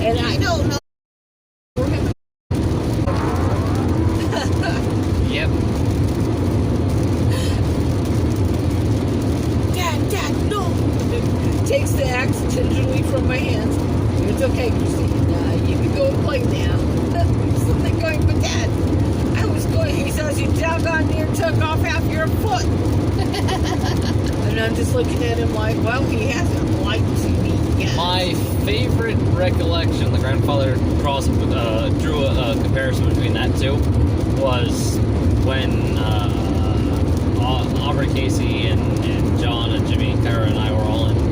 And I don't know. Yep. Dad, no! Takes the axe gingerly from my hands. It's okay, Christine. You can go and play now. Something going, but Dad, I was going. He says you doggone near took off half your foot. And I'm just looking at him like, well, he hasn't lied to me yet. My favorite recollection, the grandfather drew a comparison between that two, was when Aubrey, Casey, and John and Jimmy, Kara, and I were all in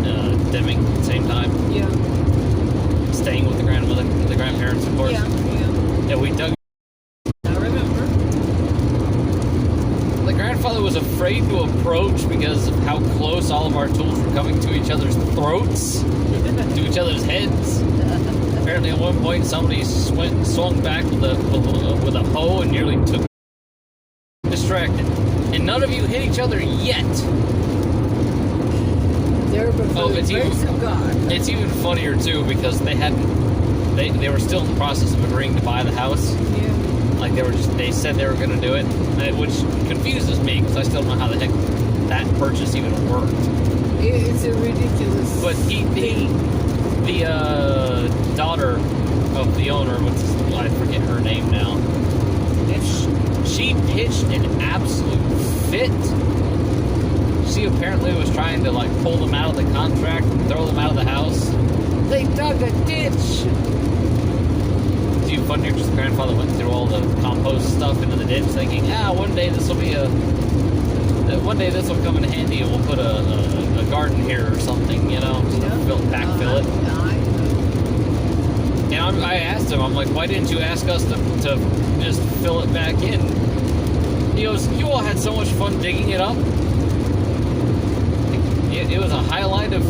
Deming at the same time. Yeah. Staying with the grandparents, of course. Yeah. And we dug. I remember. The grandfather was afraid to approach because of how close all of our tools were coming to each other's throats, to each other's heads. Apparently, at one point, somebody swung back with a hoe and nearly took distracted. And none of you hit each other yet. There before the grace of God. It's even funnier too because they were still in the process of agreeing to buy the house. Yeah. Like they said they were going to do it, which confuses me because I still don't know how the heck that purchase even worked. It's a ridiculous. But the daughter of the owner, I forget her name now. She pitched an absolute fit. She apparently was trying to like pull them out of the contract and throw them out of the house. They dug a ditch. It's even funnier because the grandfather went through all the compost stuff into the ditch thinking, one day this will come in handy and we'll put a garden here or something, you know, backfill it. And I asked him, I'm like, why didn't you ask us to just fill it back in? He goes, you all had so much fun digging it up. It was a highlight of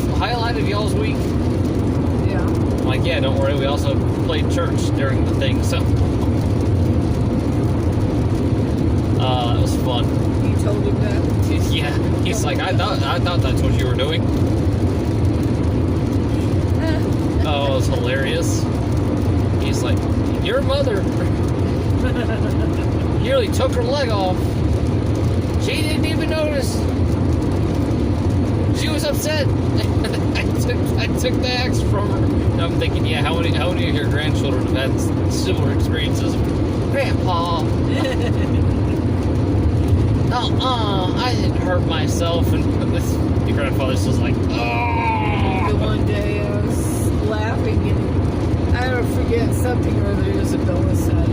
y'all's week. Yeah. I'm like, yeah, don't worry. We also played church during the thing, so it was fun. You told him that? Yeah, he's like, I thought that's what you were doing. Oh, it was hilarious. He's like, your mother nearly took her leg off. She didn't even notice. She was upset. I took the axe from her. And I'm thinking, yeah, how many of your grandchildren have had similar experiences? Grandpa. I didn't hurt myself. And the grandfather's just like, oh. The one day I was laughing and I don't forget something or other Isabella said.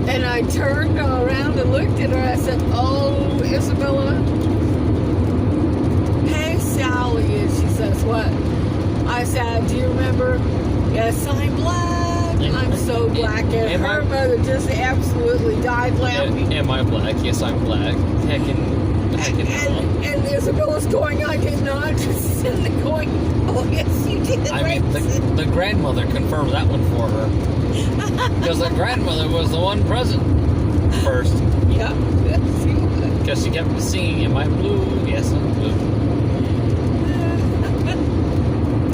And I turned around and looked at her. I said, oh, Isabella. Hey, Sally. And she says, what? I said, do you remember? Yes, I'm black. I'm so black. And her mother just absolutely died laughing. Am I black? Yes, I'm black. And Isabella's going, I did not. And they're going, oh, yes, you did. I mean, the grandmother confirmed that one for her. Because the grandmother was the one present first. Yeah, she was. Because she kept singing, am I blue? Yes, I'm blue.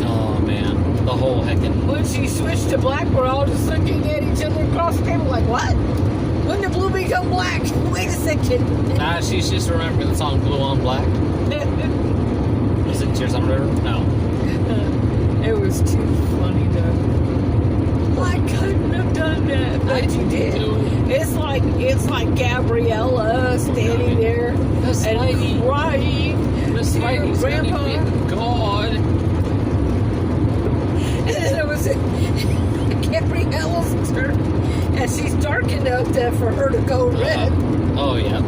Oh, man. The whole heckin'... When she switched to black, we're all just looking at each other across the table like, what? When did blue become black? Wait a second. She's just remembering the song Blue on Black. Was it Tears on the River? No. It was too funny, though. I couldn't have done that, but you did. It's like Gabriella standing there and crying Miss Whitey's Grandpa. God. And then it was Gabriella's turn, and she's dark enough for her to go red. Oh yeah,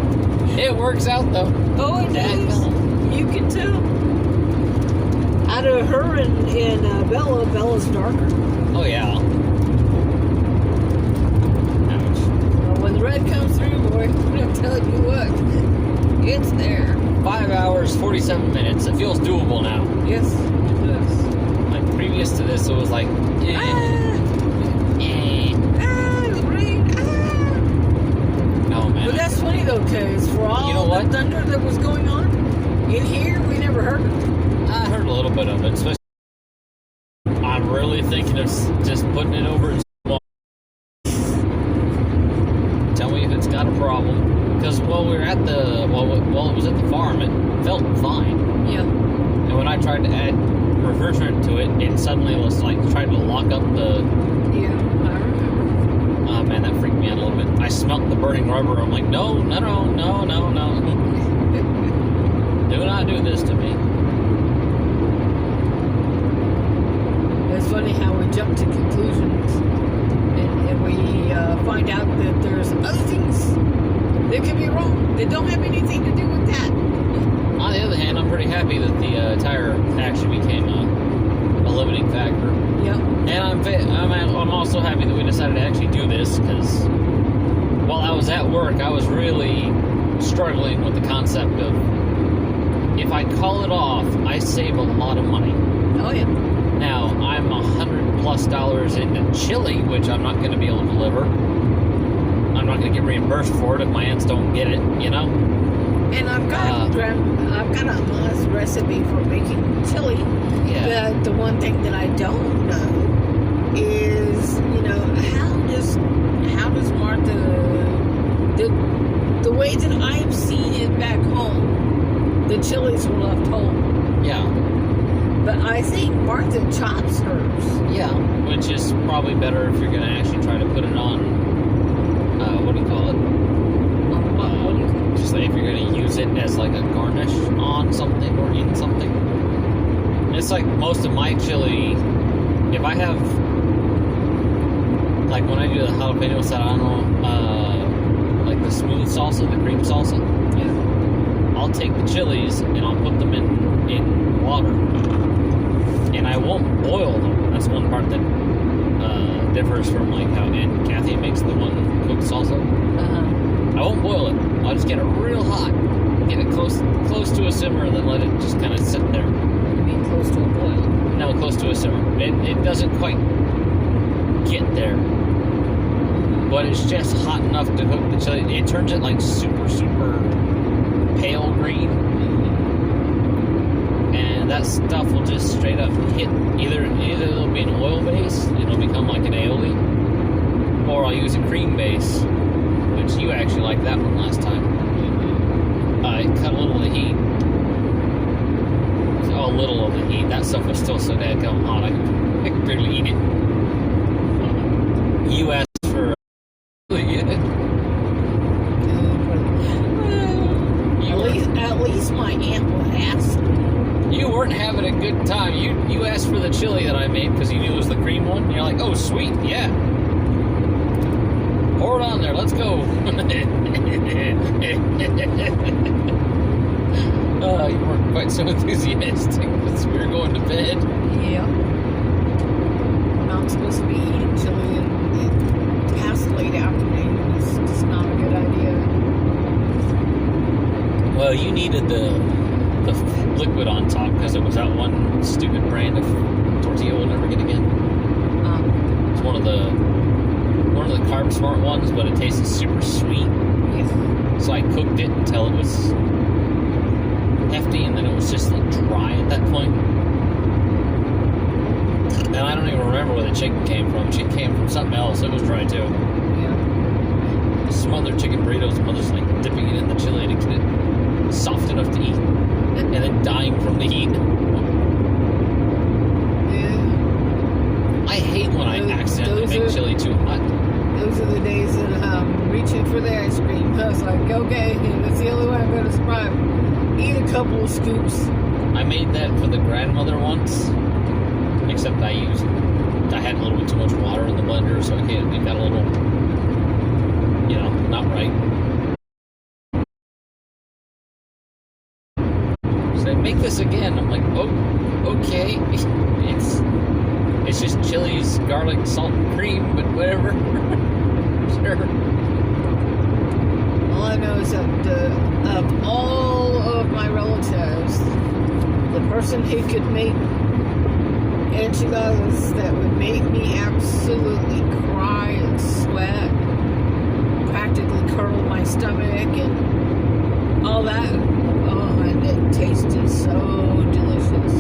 it works out though. Oh, it does. You can tell. Out of her and Bella's darker. Oh yeah. Well, when the red comes through, boy, I'm telling you what, it's there. 5 hours, 47 minutes. It feels doable now. Yes, it does. Like previous to this, it was like, The rain. No man. But that's funny though, cause for all the thunder that was going on in here, we never heard it. I heard a little bit of it. Especially, I'm really really thinking of just putting it over in small. Tell me if it's got a problem. Because while we were at while it was at the farm, it felt fine. Yeah. And when I tried to add refrigerant to it, it suddenly was like trying to lock up the. Yeah, I remember. Oh man, that freaked me out a little bit. I smelt the burning rubber. I'm like, no. Do not do this to me. It's funny how we jump to conclusions and we find out that there's other things that could be wrong that don't have anything to do with that. On the other hand, I'm pretty happy that the tire actually became a limiting factor. Yep. And I'm also happy that we decided to actually do this, because while I was at work, I was really struggling with the concept of, if I call it off, I save a lot of money. Oh yeah. Now, I'm $100+ into chili, which I'm not going to be able to deliver. I'm not going to get reimbursed for it if my aunts don't get it, you know? And I've got a mom's recipe for making chili. Yeah. But the one thing that I don't know is, how does Martha, the way that I've seen it back home, the chilies were left whole. Yeah. But I think Martha chops hers. Yeah, which is probably better if you're going to actually try to put it on, what do you call it? What do you call it? Just like if you're going to use it as like a garnish on something or in something. It's like most of my chili, if I have, like when I do the jalapeno serrano, like the smooth salsa, the cream salsa, Yeah. I'll take the chilies and I'll put them in water. And I won't boil them. That's one part that differs from like how Aunt Kathy makes the one cooked salsa. I won't boil it. I'll just get it real hot, get it close to a simmer, and then let it just kind of sit there. You mean close to a boil? No, close to a simmer. It doesn't quite get there, but it's just hot enough to cook the chili. It turns it like super, super pale green. And that stuff will just straight up hit. Either it'll be an oil base, it'll become like an aioli, or I'll use a cream base, which you actually liked that one last time. I cut a little of the heat. A little of the heat. That stuff was still so dadgum hot, I could barely eat it. You asked for At least my aunt will ask. You weren't having a good time. You asked for the chili that I made because you knew it was the cream one. You're like, oh, sweet, yeah. Pour it on there. Let's go. You weren't quite so enthusiastic because we were going to bed. Yeah. I'm not supposed to be eating chili and past late afternoon. It's just not a good idea. Well, you needed the liquid on top because it was that one stupid brand of tortilla we'll never get again. It's one of the Carb Smart ones, but it tasted super sweet. Yeah. So I cooked it until it was hefty, and then it was just like dry at that point. And I don't even remember where the chicken came from. It came from something else. It was dry too. Yeah. Smothered chicken burritos. Mother's like dipping it in the chili to get it soft enough to eat, and then dying from the heat. Yeah. I hate when I accidentally make chili too hot. Those are the days that I'm reaching for the ice cream. I was like, okay, that's the only way I'm going to survive. Eat a couple of scoops. I made that for the grandmother once, except I had a little bit too much water in the blender, so it got a little, not right. So make this again. I'm like, oh, okay. It's just chilies, garlic, salt, and cream, but whatever. Sure. All I know is that of all of my relatives, the person who could make enchiladas that would make me absolutely cry and sweat, practically curdle my stomach and all that. Oh, and it tasted so delicious.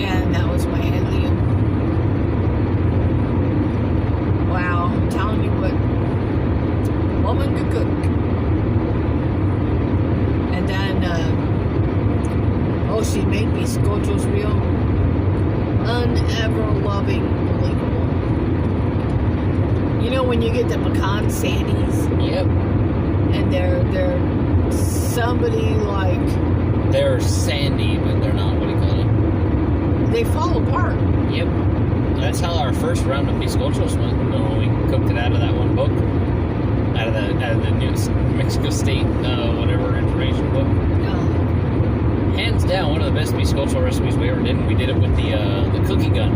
And that was my aunt. she made bizcochos real unever-loving, believable. You know when you get the pecan sandies? Yep. And they're somebody like... They're sandy, but they're not, what do you call it? They fall apart. Yep. That's how our first round of bizcochos went. When we cooked it out of that one book. Out of the New Mexico State, whatever information book. Hands down, one of the best bizcocho recipes we ever did. We did it with the cookie gun.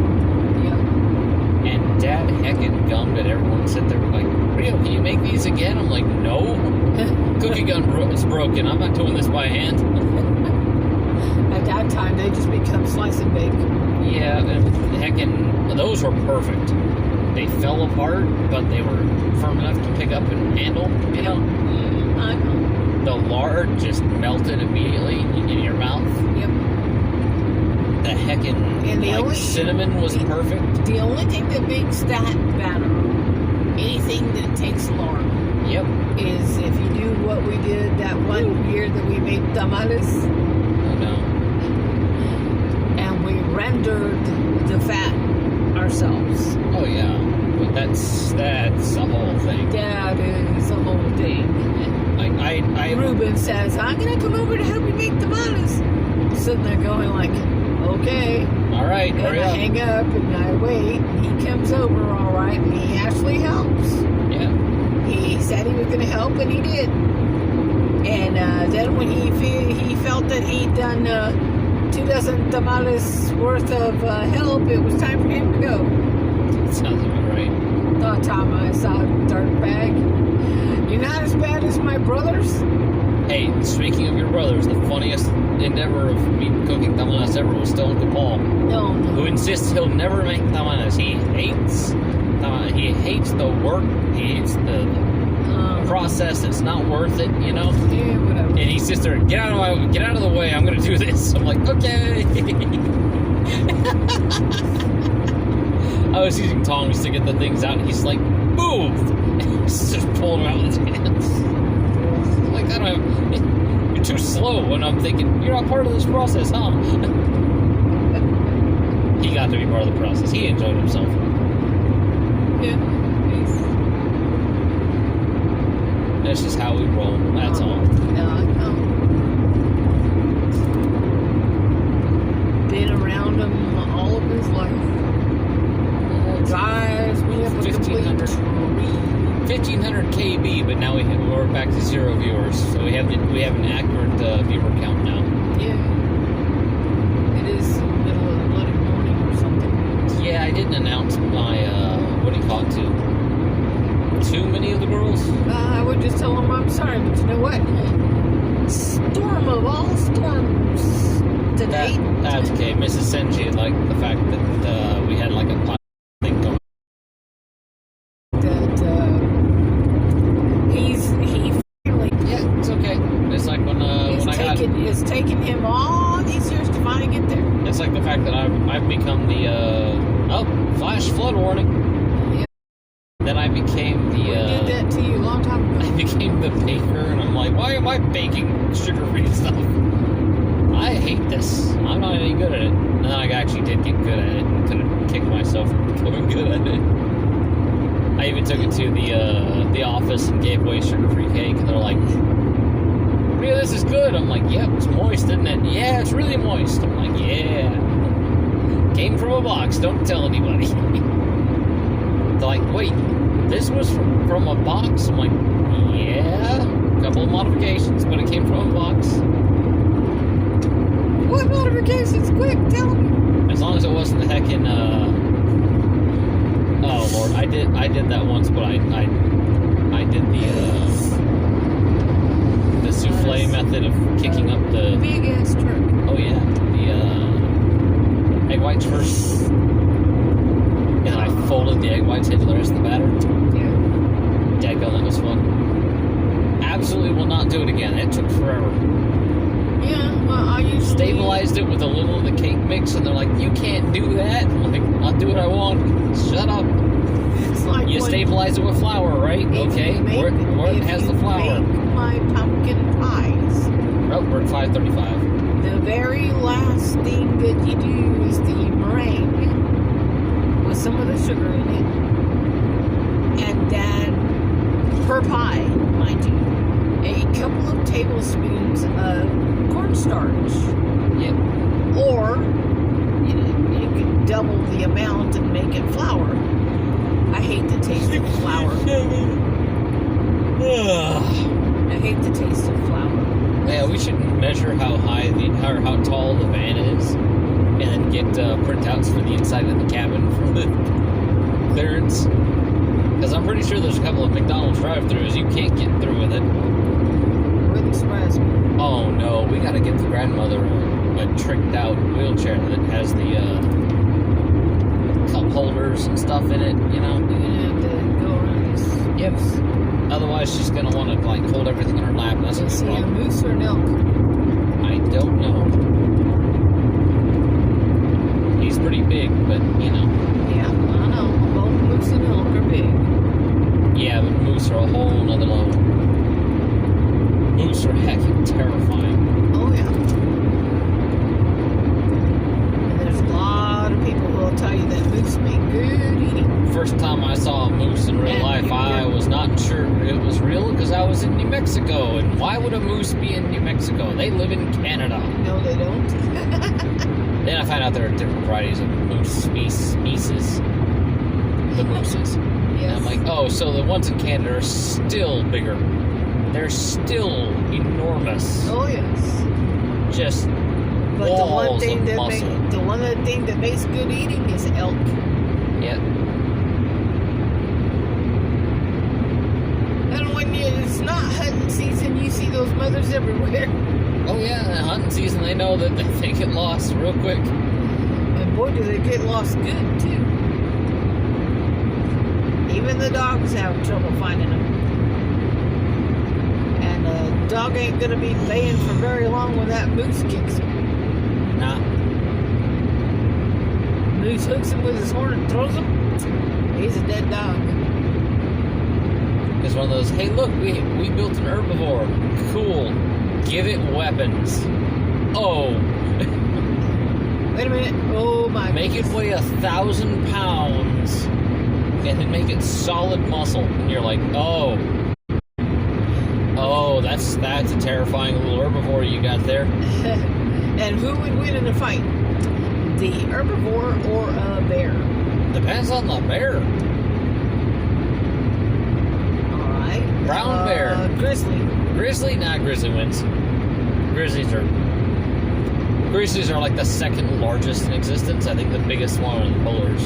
Yeah. And Dad heckin' gummed it. Everyone sit there like, Rio, can you make these again? I'm like, no. Cookie gun is broken. I'm not doing this by hand. At that time, they just become slice and bake. Yeah, and heckin', those were perfect. They fell apart, but they were firm enough to pick up and handle, you know? I know. The lard just melted immediately in your mouth. Yep. The heckin' And cinnamon was perfect. The only thing that makes that better, anything that takes lard, Yep. is if you do what we did that one year that we made tamales. Oh no. And we rendered the fat ourselves. Oh yeah. But that's the whole thing. That is the whole thing. I Ruben says, I'm going to come over to help you make tamales. Sitting there going like, okay. all right, And hurry I up. hang up and I wait. He comes over all right and he actually helps. Yeah. He said he was going to help and he did. And then when he felt that he'd done 2 dozen tamales worth of help, it was time for him to go. Sounds about right. Thought Tom, I saw a dirt bag. You're not as bad as my brothers. Hey, speaking of your brothers, the funniest endeavor of me cooking tamales ever was still Uncle Paul, No. who insists he'll never make tamales. He hates the work. He hates the process. It's not worth it, you know. Yeah, whatever. And he sits there, get out of the way. I'm gonna do this. I'm like, okay. I was using tongs to get the things out, and he's like, move! And he's just pulling them out with his hands. I'm like, I don't have. You're too slow. And I'm thinking, you're not part of this process, huh? He got to be part of the process. He enjoyed himself. Yeah. That's just how we roll. That's all. No. Been around him all of his life. Drives me up a 1,500 KB, but now we're back to 0 viewers, so we have an accurate viewer count now. Yeah. It is the middle of the bloody morning or something. Yeah, I didn't announce my what do you call it to too many of the girls. I would just tell them I'm sorry, but you know what? Storm of all storms today. That's okay. Mrs. Senji liked the fact that we had like a thing going. Yeah, it's okay. It's like when It's taken him all these years to finally get there. it's like the fact that I've become the flash flood warning. Yeah. Then I became the We did that to you a long time ago. I became the baker, and I'm like, why am I baking sugar-free stuff? I hate this. I'm not any good at it. And then I actually did get good at it and could have kicked myself for becoming good at it. I even took it to the office and gave away sugar-free cake, and they're like, "Yeah, this is good." I'm like, "Yep, it's moist, isn't it?" "Yeah, it's really moist." I'm like, "Yeah." Came from a box. Don't tell anybody. They're like, "Wait, this was from a box?" I'm like, "Yeah, a couple of modifications, but it came from a box." What modifications? Quick, tell me. As long as it wasn't the heckin' oh Lord, I did that once, but I did the souffle method of kicking up the Big ass truck. oh yeah, the egg whites first, and then I folded the egg whites into the rest of the batter. Yeah. Daggone, that was fun. Absolutely will not do it again. It took forever. Yeah, well, I usually Stabilized it with a little of the cake mix, and they're like, "You can't do that." I'm like, "I'll do what I want." Shut up. It's like You stabilize it with flour, right? Okay. Where it has the flour. Make my pumpkin pies. Oh, we're at 5:35. The very last thing that you do is the meringue with some of the sugar in it. And then, per pie, mind you, a couple of tablespoons of cornstarch. Yep. Or, you could double the amount and make it flour. I hate the taste of flour. I hate the taste of flour. Yeah, we should measure how how tall the van is, and then get printouts for the inside of the cabin for the clearance. Because I'm pretty sure there's a couple of McDonald's drive-thrus you can't get through with it. Wouldn't surprise me. Oh no, we gotta get the grandmother a tricked out wheelchair that has the cup holders and stuff in it, you know? You're gonna have to go around this. Yep. Otherwise, she's gonna want to like hold everything in her lap. That's Let's see, a problem. moose or an elk? I don't know. He's pretty big, but you know. Yeah, I know. Both moose and elk are big. Yeah, but moose are a whole nother level. Moose are heckin' terrifying. Oh, yeah. And there's a lot of people who will tell you that moose make good eating. First time I saw a moose in real life, I was not sure it was real because I was in New Mexico. And why would a moose be in New Mexico? They live in Canada. No, they don't. Then I found out there are different varieties of moose species. The mooses. And Yes. I'm like, oh, so the ones in Canada are still bigger. They're still enormous. Oh, yes. Just But the one walls thing of that muscle. makes good eating is elk. Yep. And when it's not hunting season, you see those mothers everywhere. Oh yeah, in hunting season they know that they get lost real quick. And boy, do they get lost good, too. Even the dogs have trouble finding them. And a dog ain't gonna be baying for very long when that moose kicks him. Nah. Moose hooks him with his horn and throws him. He's a dead dog. It's one of those, hey look, we built an herbivore. Cool. Give it weapons. Oh. Wait a minute. Oh my Make it weigh 1,000 pounds. And then make it solid muscle. And you're like, oh. Oh, that's a terrifying little herbivore you got there. And who would win in a fight? The herbivore or a bear? Depends on the bear. Alright. Brown bear. Grizzly. Grizzly? Nah, grizzly wins. Grizzlies are like the second largest in existence. I think the biggest one are the polars.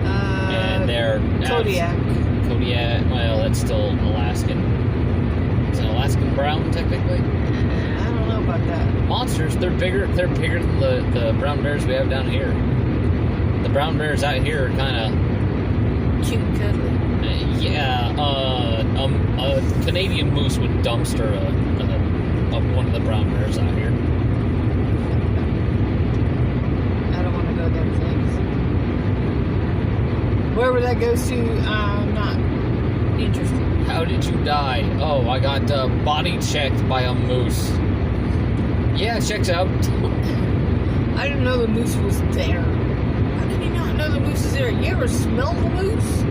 And they're Kodiak. Kodiak. Well, that's still Alaskan. It's an Alaskan brown, technically. I don't know about that. Monsters. They're bigger. They're bigger than the brown bears we have down here. The brown bears out here are kind of Cute and cuddly. yeah. A Canadian moose would dumpster one of the brown bears out here. I don't want to go there, thanks. Wherever that goes to, I'm not interested. How did you die? Oh, I got body checked by a moose. Yeah, it checks out. I didn't know the moose was there. How can you not know the moose is there? You ever smell the moose?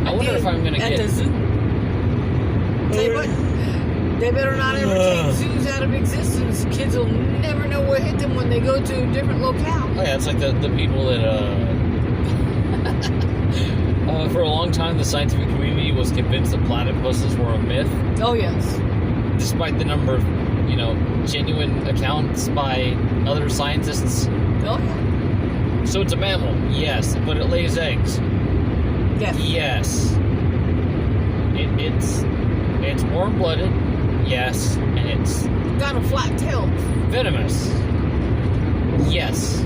I wonder if I'm gonna at get. the zoo. Tell you what, they better not ever take zoos out of existence. Kids will never know what hit them when they go to a different locale. Oh yeah, it's like the people that for a long time the scientific community was convinced that platypuses were a myth, Oh yes. despite the number of genuine accounts by other scientists. Oh yeah. So it's a mammal, yes, but it lays eggs. Yes. Yes. It's warm-blooded, yes, and it's Got a flat tail. venomous. Yes.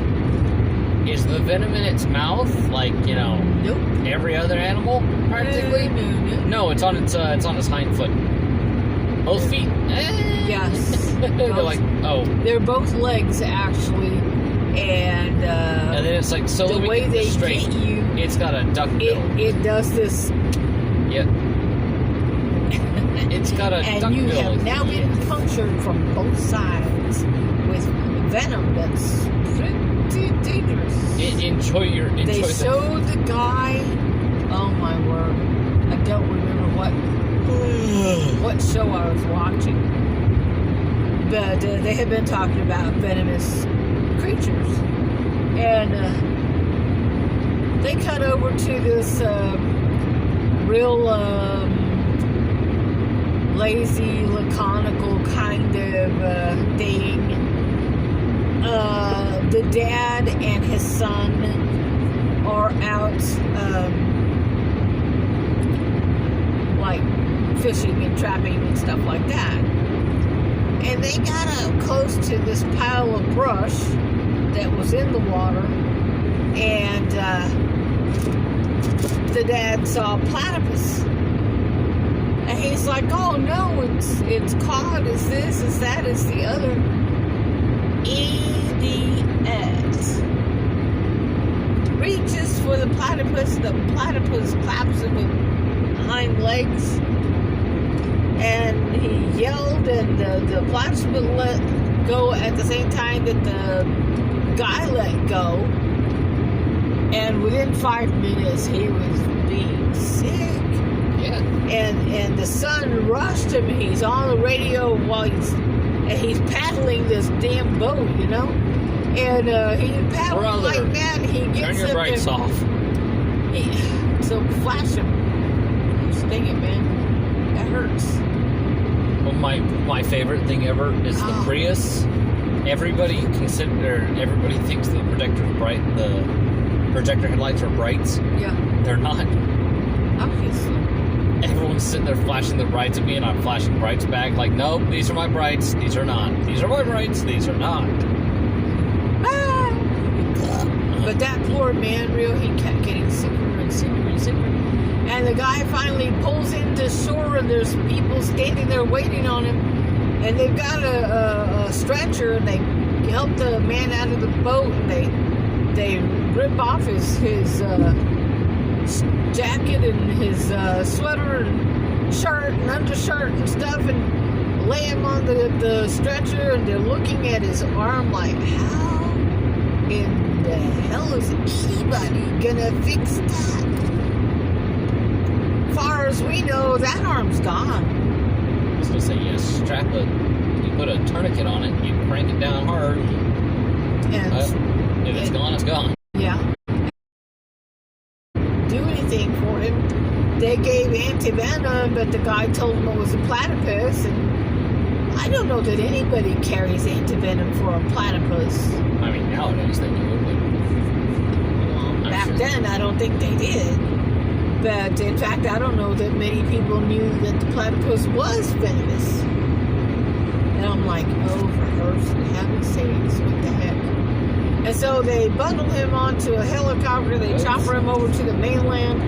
Is the venom in its mouth like, Nope. every other animal practically? No. No, it's on its hind foot. Both feet. Yes. They're like, oh. They're both legs actually, and And then it's like, so the let me way get they this straight. get you, It's got a duck bill. it does this. Yep. It's got a and duck you bill. have now been punctured from both sides with venom that's pretty dangerous. Enjoy They the showed the guy. Oh my word! I don't remember what show I was watching, but they had been talking about venomous creatures, and they cut over to this real lazy, laconical kind of thing. The dad and his son are out like fishing and trapping and stuff like that. And they got up close to this pile of brush that was in the water, and the dad saw a platypus. And he's like, oh no, it's caught, it's this, it's that, it's the other. Idiot. Reaches for the platypus claps him with hind legs, and he yelled, and the platypus let go at the same time that the guy let go, and within 5 minutes he was being sick. Yeah. And the son rushed him. He's on the radio while he's paddling this damn boat, you know, and he's paddling Brother, like mad. He gets turn your him brights off. So flash him. Sting it, man. That hurts. Well, my favorite thing ever is the Prius. Everybody thinks the projector headlights are brights. Yeah. They're not. Obviously. Everyone's sitting there flashing the brights at me, and I'm flashing brights back. Like, nope, these are my brights. These are not. These are my brights. These are not. Ah! But that poor man, he kept getting sicker and sicker and sicker. And the guy finally pulls into shore, and there's people standing there waiting on him. And they've got a stretcher, and they help the man out of the boat, and they rip off his jacket and his sweater and shirt and undershirt and stuff, and lay him on the stretcher, and they're looking at his arm like, how in the hell is anybody gonna fix that? Far as we know, that arm's gone. I was gonna say, you put a tourniquet on it, you crank it down hard, And if it's gone, it's gone. yeah. Do anything for him. They gave antivenom, but the guy told them it was a platypus, and I don't know that anybody carries antivenom for a platypus. I mean, nowadays they do, but Back then, I don't think they did. But in fact, I don't know that many people knew that the platypus was venomous. And I'm like, oh, for heaven's sakes, what the heck? And so they bundle him onto a helicopter, they chopper him over to the mainland,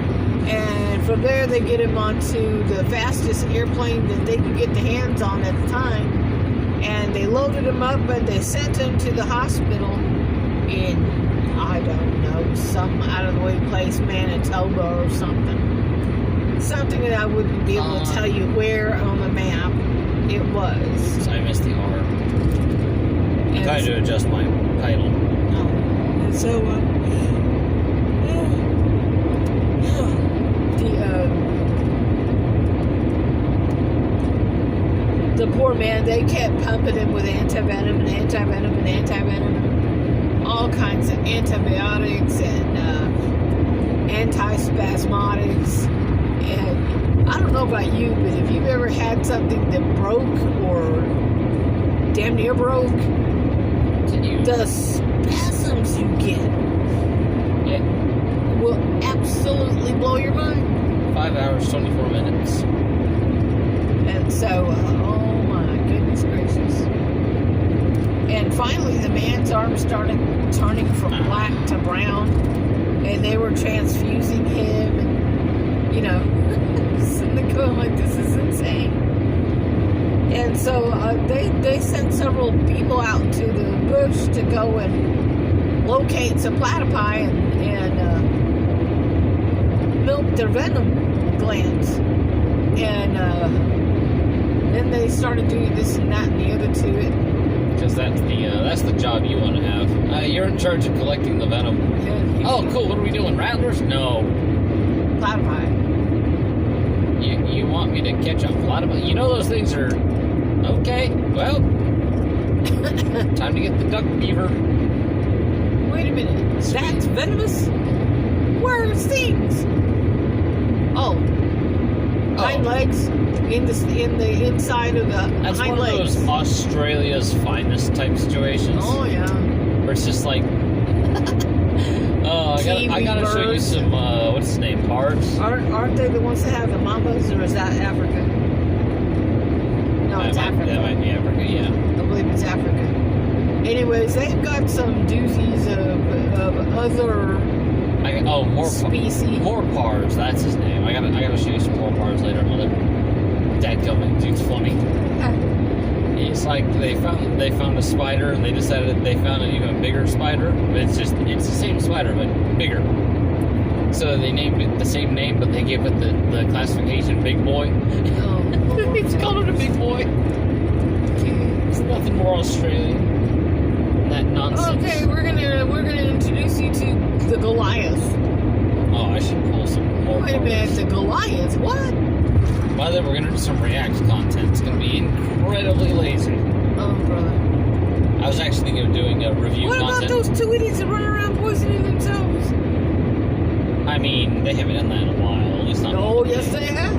and from there they get him onto the fastest airplane that they could get their hands on at the time. And they loaded him up, and they sent him to the hospital in, I don't know, some out-of-the-way place, Manitoba or something. Something that I wouldn't be able to tell you where on the map it was. I missed the R. I tried to adjust my title. And so, the poor man, they kept pumping him with antivenom and antivenom and antivenom, all kinds of antibiotics and antispasmodics. And I don't know about you, but if you've ever had something that broke or damn near broke, the spasms you get will absolutely blow your mind. 5 hours, 24 minutes. And so, oh my goodness gracious. And finally, the man's arm started turning from black to brown, and they were transfusing him, and, you know, sitting there going like, this is insane. And so they sent several people out to the bush to go and locate some platypi and milk their venom glands. And Then they started doing this and that and the other to it. Because that's the job you want to have. You're in charge of collecting the venom. Yeah, Oh, cool. What are we doing? Rattlers? No. Platypi. You want me to catch a platypus? You know those things are... Okay, well... time to get the duck beaver. Wait a minute. That's venomous? Where are stings? Oh. Hind legs in the inside of the That's hind one legs. of those Australia's finest type situations. Oh yeah. Where it's just like... I gotta show you some, what's his name, Pards? Aren't they the ones that have the mambas, or is that Africa? No, it's Africa. That might be Africa, yeah. I believe it's Africa. Anyways, they've got some doozies of other more species. More Pards, that's his name. I gotta show you some more Pards later, mother. Dadgummit, dude's funny. It's like they found a spider and they decided they found an even bigger spider. But it's the same spider but bigger. So they named it the same name, but they gave it the classification Big Boy. Oh, It's called it a Big Boy. It's nothing more Australian than that nonsense. Okay, we're gonna introduce you to the Goliath. Oh, I should pull some more. Wait a minute, the Goliath? What? By the way, we're gonna do some React content. It's gonna be incredibly lazy. Oh, brother. I was actually thinking of doing a review What content. about those two idiots that run around poisoning themselves? I mean, they haven't done that in a while. At least not. Oh, yes they have.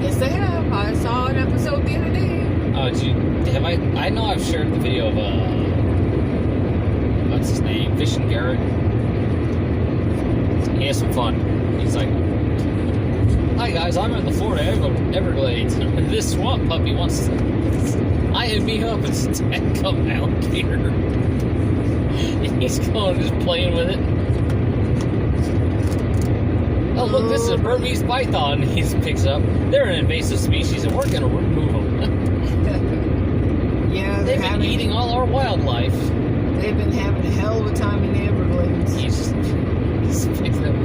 Yes they have. I saw an episode the other day. Oh, have I? I know I've shared the video of what's his name, Fishing Garrett. He has some fun. He's like, "Hi guys, I'm in the Florida Everglades. This swamp puppy wants to eye me up and come out here." And he's going just playing with it. Oh look, this is a Burmese python. He picks up. They're an invasive species, and we're gonna remove them. Yeah, They've been eating all our wildlife. They've been having a hell of a time in the Everglades. He's picking up.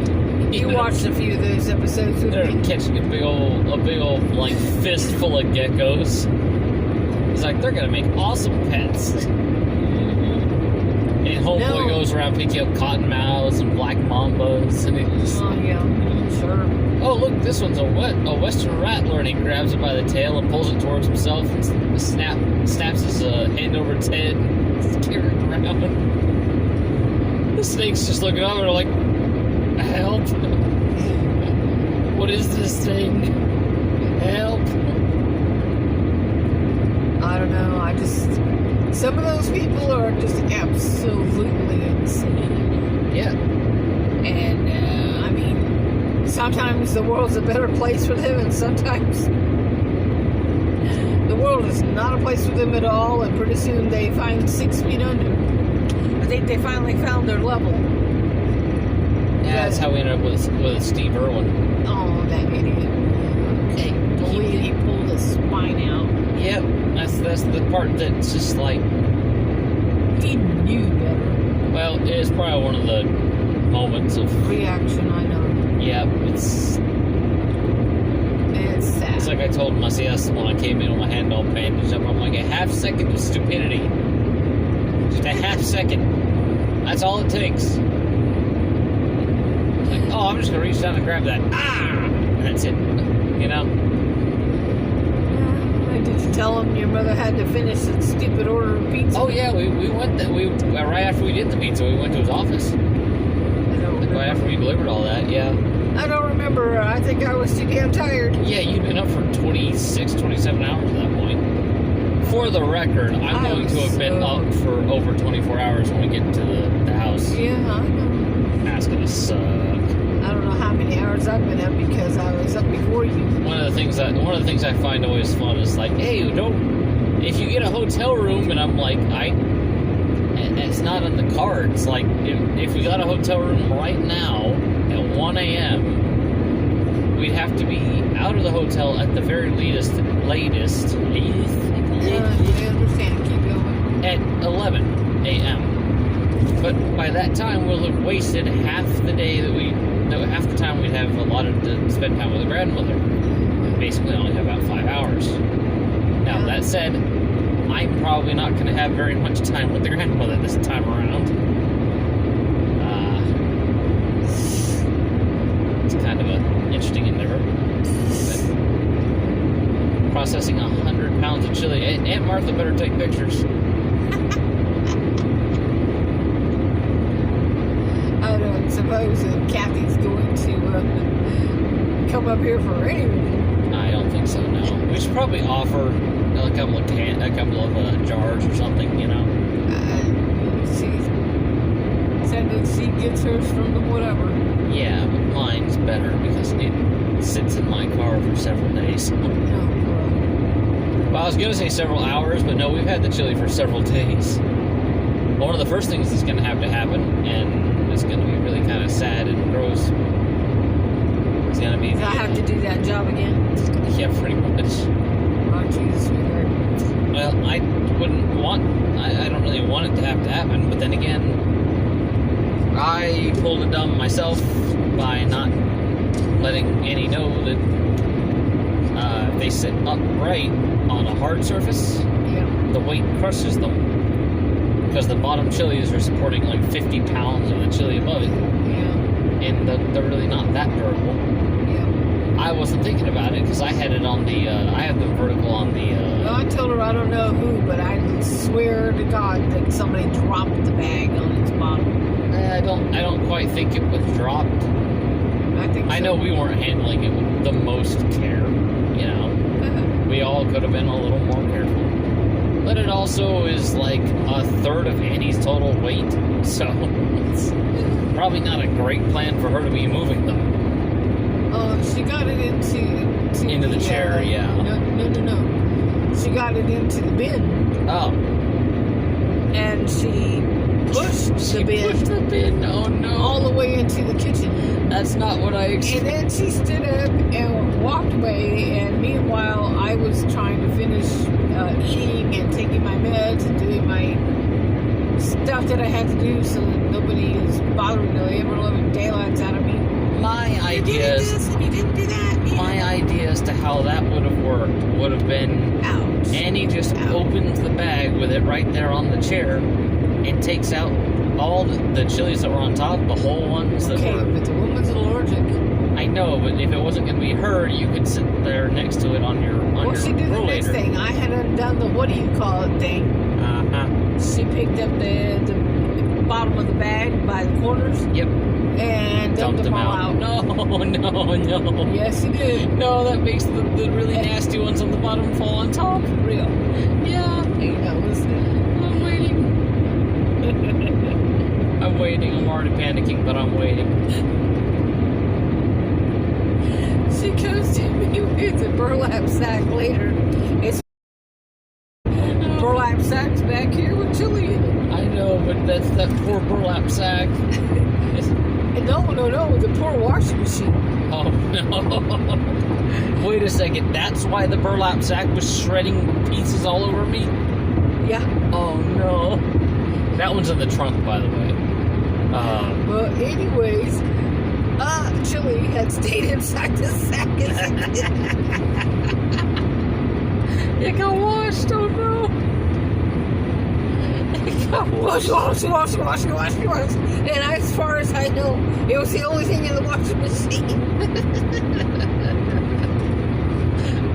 You watched a few of those episodes with They're me. catching a big old like fist full of geckos. He's like, they're gonna make awesome pets. And homeboy goes around picking up cottonmouths and black mambas, and he's Oh yeah, sure. oh look, this one's a western rattler, and he grabs it by the tail and pulls it towards himself and snaps his hand over its head and carries it around. The snake's just looking over like, help. What is this thing? Help. I don't know. Some of those people are just absolutely insane. Yeah. And, I mean, sometimes the world's a better place for them, and sometimes the world is not a place for them at all, and pretty soon they find 6 feet under. I think they finally found their level. Yeah, that's how we ended up with Steve Irwin. Oh, that idiot. He pulled his spine out. Yep, that's the part that's just like... He knew better. Well, it's probably one of the moments of... Reaction, I know. Yeah, it's sad. It's like I told Macias when I came in with my hand all bandaged up. I'm like, a half second of stupidity. Just a half second. That's all it takes. It's like, oh, I'm just going to reach down and grab that. Ah! And that's it. You know? Did you tell him your mother had to finish the stupid order of pizza? Oh, yeah, we went there. Right after we did the pizza, we went to his office. Right after we delivered all that, yeah. I don't remember. I think I was too damn tired. Yeah, you'd been up for 26, 27 hours at that point. For the record, I'm going to have been up for over 24 hours when we get to the house. Yeah, I know. That's going to suck. I don't know how many hours I've been up because I was up before you. One of the things I find always fun is like, hey, if you get a hotel room, and I'm like, and it's not on the cards. Like, if we got a hotel room right now at 1 a.m., we'd have to be out of the hotel at the very latest. I understand. Keep going. At 11 a.m. But by that time, we'll have wasted half the day half the time we'd have allotted to spend time with the grandmother. basically only have about 5 hours. Now, that said, I'm probably not going to have very much time with the grandmother this time around. It's kind of an interesting endeavor. But processing 100 pounds of chili. Aunt Martha better take pictures. I don't suppose that Kathy's going to come up here for anything. I don't think so, no. We should probably offer a couple of jars or something, you know. She said that she gets hers from the whatever. Yeah, but mine's better because it sits in my car for several days. Well, I was going to say several hours, but no, we've had the chili for several days. One of the first things that's going to have to happen, and it's going to be really kind of sad and gross, it's going to be... I have to do that job again? Yeah, pretty much. Oh, Jesus, sweetheart. Well, I wouldn't want... I don't really want it to have to happen, but then again, I pulled a dumb myself by not letting Annie know that if they sit upright on a hard surface, the weight crushes them. Because the bottom chilies are supporting like 50 pounds of the chili above it. And they're really not that durable. I wasn't thinking about it because I had it on the, I had the vertical on the... Well, I told her I don't know who, but I swear to God that somebody dropped the bag on its bottom. I don't quite think it was dropped. I think so. I know we weren't handling it with the most care, you know. We all could have been a little more careful. But it also is like a third of Annie's total weight, so it's probably not a great plan for her to be moving them. She got it into the chair, yeah. No. She got it into the bin. Oh. And she pushed the bin. Oh no. All the way into the kitchen. That's not what I expected. And then she stood up and walked away, and meanwhile I was trying to finish eating and taking my meds and doing my stuff that I had to do so that nobody is bothering the ever-loving daylights out of me. My ideas. You didn't do that. My idea as to how that would have worked would have been... Ouch. Annie just opens the bag with it right there on the chair and takes out all the chilies that were on top, the whole ones that okay, were... but the woman's allergic. I know, but if it wasn't going to be her, you could sit there next to it on your Well, she did the next thing. I had undone the what-do-you-call-it thing. She picked up the bottom of the bag by the corners. Yep. And dumped them all out. No. Yes, she did. No, that makes the really nasty ones on the bottom fall on top. Real. Yeah. Hey, now listen. I'm waiting. I'm waiting. I'm already panicking, but I'm waiting. She comes to me with a burlap sack later. It's burlap sacks back here with chili in it. I know, but that's that poor burlap sack. No, the poor washing machine. Oh, no. Wait a second. That's why the burlap sack was shredding pieces all over me? Yeah. Oh, no. That one's in the trunk, by the way. Well, anyways, chili had stayed inside the sack. It got washed. Oh, no. Wash. And as far as I know, it was the only thing in the washing machine.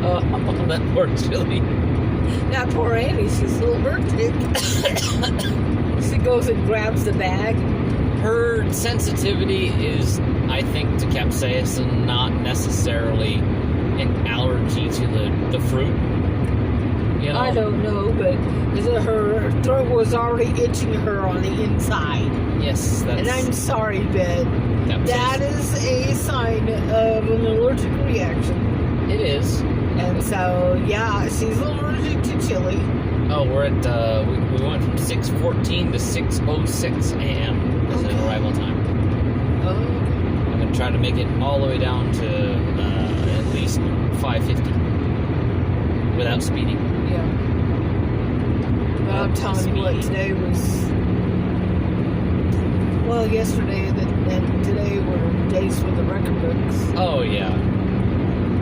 Oh, that poor chili. That poor Annie, she's a little allergic. She goes and grabs the bag. Her sensitivity is, I think, to capsaicin, not necessarily an allergy to the fruit. You know? I don't know, but her throat was already itching her on the inside. Yes, that's... And I'm sorry, but that is a sign of an allergic reaction. It is. And so, yeah, she's allergic to chili. Oh, we're at, we went from 6:14 to 6:06 a.m. as an arrival time. Oh. I'm going to try to make it all the way down to at least 5:50 without speeding. Yeah. But I'm telling you what, today was... Well, yesterday and today were days for the record books. Oh, yeah.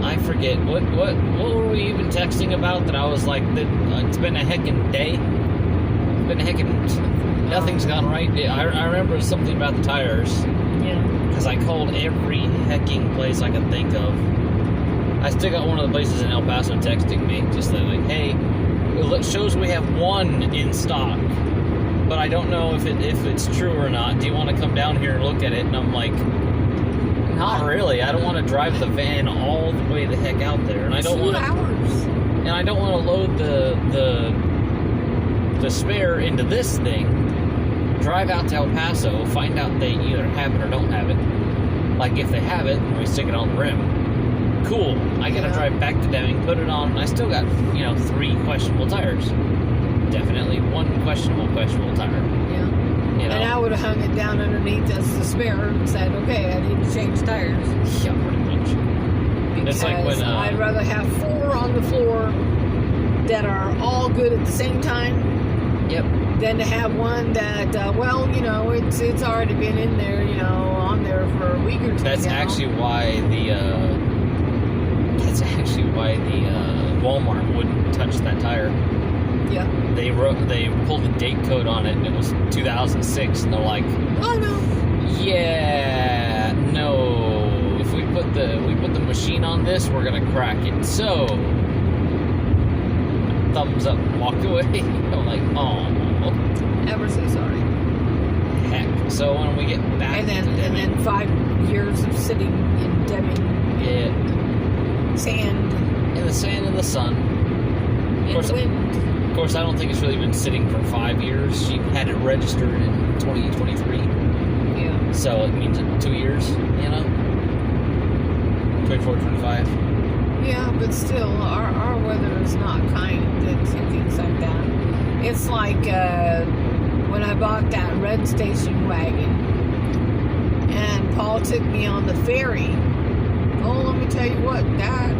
I forget what were we even texting about that I was like that it's been a heckin' day. It's been a heckin' nothing's gone right. I remember something about the tires. Yeah. Because I called every hecking place I could think of. I still got one of the places in El Paso texting me, just like, hey, it shows we have one in stock, but I don't know if it's true or not. Do you want to come down here and look at it? And I'm like, not really. I don't want to drive the van all the way the heck out there, and I don't want to. 2 hours. And I don't want to load the spare into this thing. Drive out to El Paso, find out they either have it or don't have it. Like if they have it, we stick it on the rim. Cool. I gotta drive back to Deming, put it on, and I still got, 3 questionable tires. Definitely one questionable tire. Yeah. And I would have hung it down underneath as the spare and said, okay, I need to change tires. Yeah, pretty much. Because it's like when, I'd rather have 4 on the floor that are all good at the same time. Yep. Than to have one that, it's already been in there, on there for a week or two. That's actually why the Walmart wouldn't touch that tire. Yeah. They pulled the date code on it, and it was 2006, and they're like, oh no. Yeah, no. If we put the machine on this, we're gonna crack it. So, thumbs up, and walked away. I'm like, oh. Ever so sorry. Heck. So when we get back and then 5 years of sitting in Deming. Yeah. Sand. In the sand and the sun. In the wind. Of course, I don't think it's really been sitting for 5 years. She had it registered in 2023. Yeah. So it means 2 years, 24, 25. Yeah, but still, our weather is not kind to things like that. It's like when I bought that red station wagon and Paul took me on the ferry. Oh, let me tell you what, that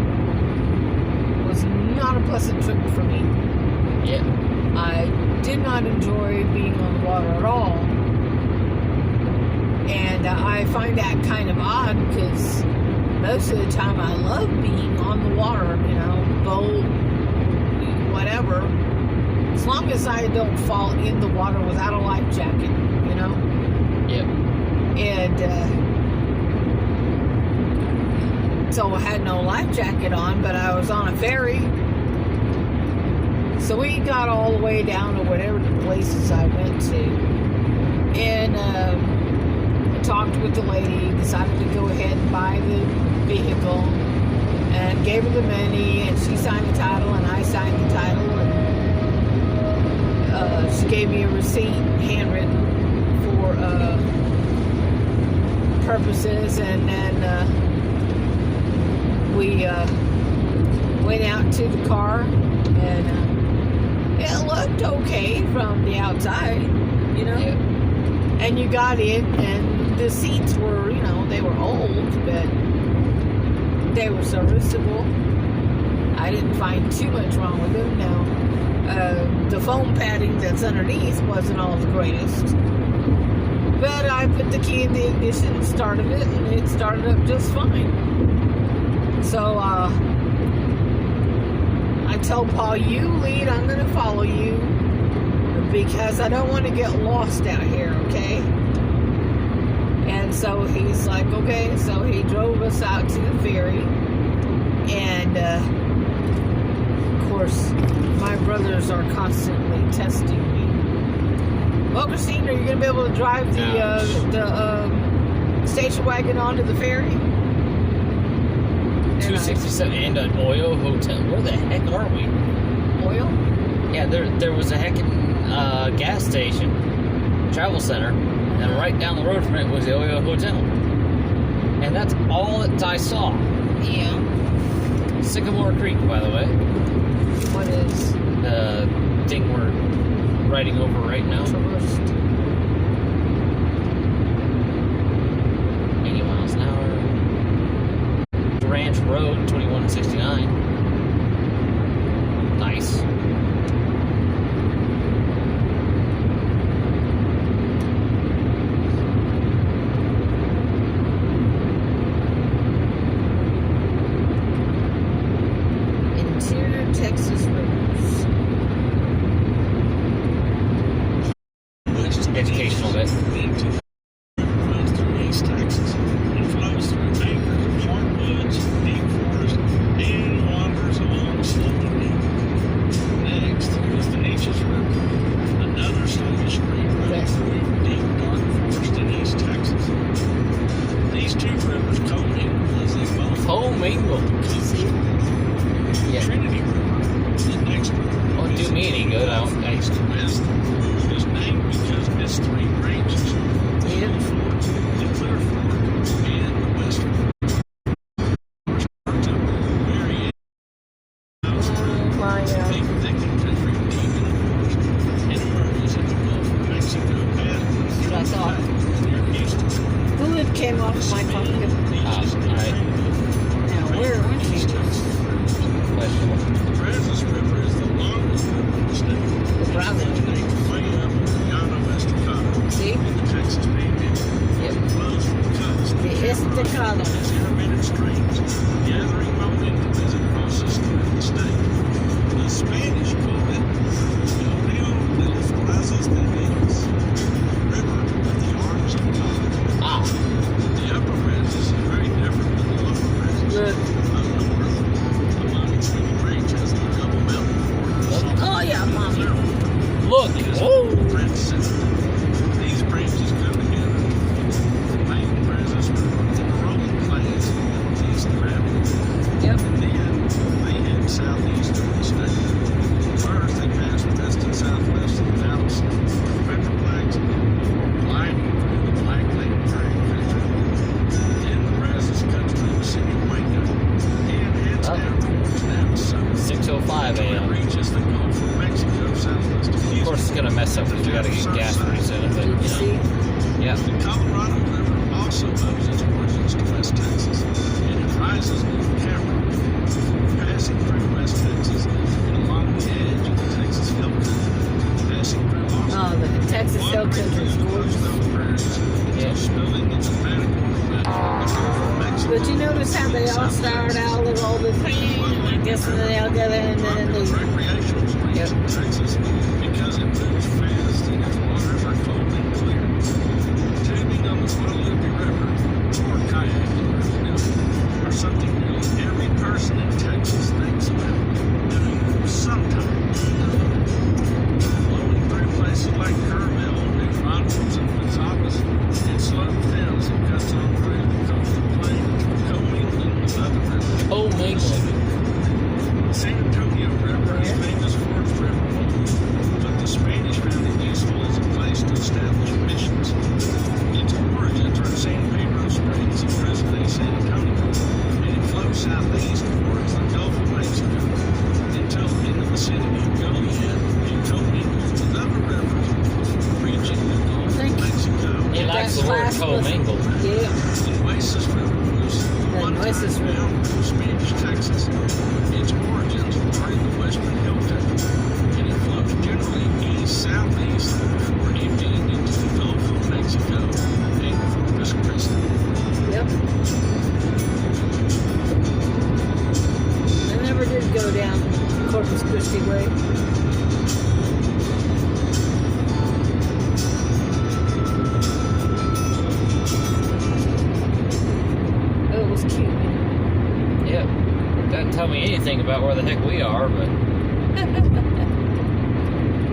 was not a pleasant trip for me. Yeah. I did not enjoy being on the water at all. And I find that kind of odd because most of the time I love being on the water, boat, whatever. As long as I don't fall in the water without a life jacket, Yep. And so I had no life jacket on, but I was on a ferry. So we got all the way down to whatever the places I went to. And I talked with the lady, decided to go ahead and buy the vehicle, and gave her the money, and she signed the title, and I signed the title, and she gave me a receipt, handwritten, for purposes, and then we went out to the car, and it looked okay from the outside, Yeah. and you got in, and the seats were, they were old, but they were serviceable. I didn't find too much wrong with them. Now, the foam padding that's underneath wasn't all the greatest. But I put the key in the ignition, started it, and it started up just fine. So, I told Paul, you lead, I'm going to follow you, because I don't want to get lost out here, okay? And so he's like, okay. So he drove us out to the ferry, and of course, my brothers are constantly testing me. Well, Christine, are you going to be able to drive the station wagon onto the ferry? 267 and an Oyo Hotel. Where the heck are we? Oil? Yeah, there was a heckin' gas station, travel center, and right down the road from it was the Oyo Hotel. And that's all that I saw. Yeah. Sycamore Creek, by the way. What is? The thing we're riding over right now. Traversed. 80 miles an hour. Ranch Road, 2169. Nice. Right. into runs through East Texas and flows through acres of hardwoods, deep forest, and wanders along sloping hills. Next is the Neches River, another sluggish stream running through deep dark forest in East Texas. These two rivers commingle as they both Commingle. see? Yeah. Trinity River, the next river. Won't do me any good. I don't. East to west is named because of its three branches: the Old Fork, the Clear Fork, and the West Fork. Very My, big, thick, and country deep in the forest, and emerges at the Gulf of Mexico and what I thought. near Houston. Fluid came off my pumpkin. Alright. Now, where are she? Questionable. The Brazos River is the longest river in the state. The Brazos. Originates way up in the Llano Estacado See? in the Texas Panhandle. Yep. It flows from coast The Estacado. as intermittent streams, gathering momentum as it crosses through the state. The Spanish call it El Rio de los Brazos de Dios, river of the arms of God. Ah. The upper Brazos is very different than the lower Brazos. Good. Up north, the Monte Sweeney Range has the double mountain forest. Oh, yeah, Mommy. Look. Oh. These branches come together. The main Brazos River and the rolling plains of East Valley. Yep. Then they head southeast of the state. First, they pass west and southwest of Dallas, Metroplex, gliding through the Black Lake Prairie country. Then the Brazos cuts through the city of Waco and heads Oh. down towards Navasota. 6:05 It a.m. reaches the Gulf of Mexico southwest of Houston. Of course, it's gonna mess up because we gotta get gas pretty soon. But Did you see? yeah. The Colorado River also owes its origins to West Texas, and it rises near Cameron, passing through West Texas and along the edge of the Texas Hill Country, passing through Austin, Oh, the Texas Hill wandering Country is through the gorgeous. Bluestone Prairies Yeah. until spilling into Matagorda Valley, the Gulf of Mexico. But you notice how they all start out with all the like this and then they'll get in and then Popular they... recreational streams Yep. in Texas because it moves fast and its waters are cold and clear. Tubing on the Guadalupe River or kayaking are something nearly every person in Texas thinks about doing sometime. Flowing through places like Kerrville, New Braunfels, and Gonzales, it slows down as it cuts on through the coastal plain, commingling with other rivers. Commingle. The San Antonio River is famous for its river walls, but the Spanish found it useful as a place to establish missions. Its origins are at San Pedro Springs in present-day San Antonio, and it flows southeast towards the Gulf of Mexico until in the vicinity of Goliad and commingles with other rivers, reaching the Gulf of Mexico. He likes the word commingle. Yeah. The Nueces River was one Nueces time River. bound through Spanish Texas. Its origins are in the Western Hill Country, and it flows generally east-southeast before emptying into the Gulf of Mexico and Corpus Christi. Yep. I never did go down Corpus Christi way. Oh, it was cute. Yeah. Doesn't tell me anything about where the heck we are, but.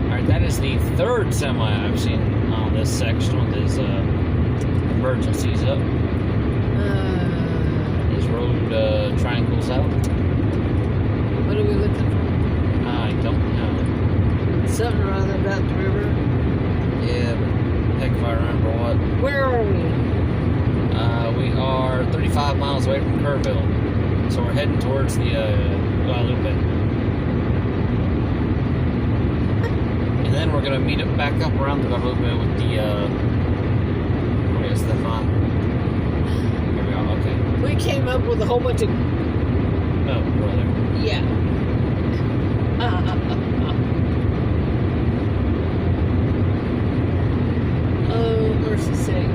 Alright, that is the third semi I've seen on this section with his emergencies up. His road triangles out. What are we looking for? I don't know. Something or other about the river. Yeah, but heck if I remember what. Where are we? We are 35 miles away from Kerrville. So we're heading towards the Guadalupe. And then we're going to meet up back up around the Guadalupe with the, what is the fun? Here we are, okay. We came up with a whole bunch of... Oh, brother. Yeah. Oh, mercy's sake.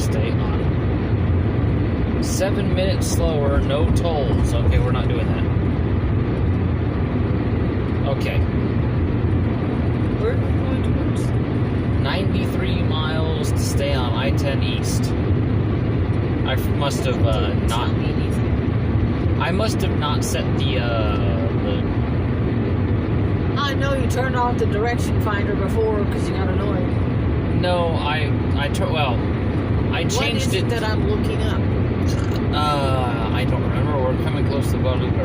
interstate on 7 minutes slower, no tolls. Okay, we're not doing that. Okay. Where are we going towards? 93 miles to stay on I-10 East. I must have Tell not. me anything. I must have not set the I know you turned off the direction finder before because you got annoyed. No, I changed What is it that I'm looking up? I don't remember. We're coming close to Guadalupe.